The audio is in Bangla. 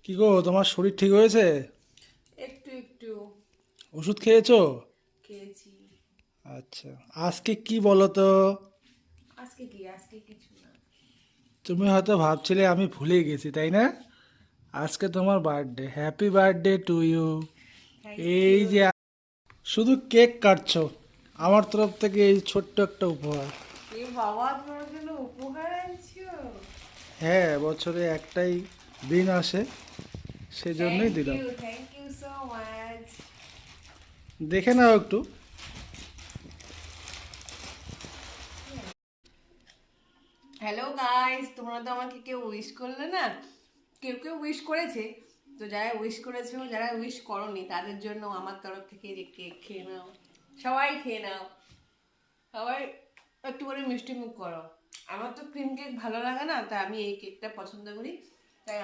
কি গো, তোমার শরীর ঠিক হয়েছে? একটু একটু ওষুধ খেয়েছো? খেয়েছি। আচ্ছা। আজকে কি বলো তো? আজকে কিছু না। তুমি হয়তো ভাবছিলে আমি ভুলে গেছি, তাই না? আজকে তোমার birthday, happy birthday to you. Thank এই ইউ। যে শুধু কেক কাটছো, আমার তরফ থেকে এই ছোট্ট একটা উপহার। এ বাবা, তোমার জন্য উপহার আনছো? হ্যাঁ, বছরে একটাই দিন আসে, সেজন্যই দিলাম। Thank you so much. দেখে নাও একটু। হ্যালো গাইস, তোমরা তো আমাকে কেউ উইশ করলে না। কেউ কেউ উইশ করেছে, তো যারা উইশ করেছো, যারা উইশ করনি তাদের জন্য আমার তরফ থেকে যে কেক খেয়ে নাও। সবাই খেয়ে নাও। সবাই একটু করে মিষ্টি মুখ করো। আমার তো ক্রিম কেক ভালো লাগে না, তাই আমি এই কেকটা পছন্দ করি।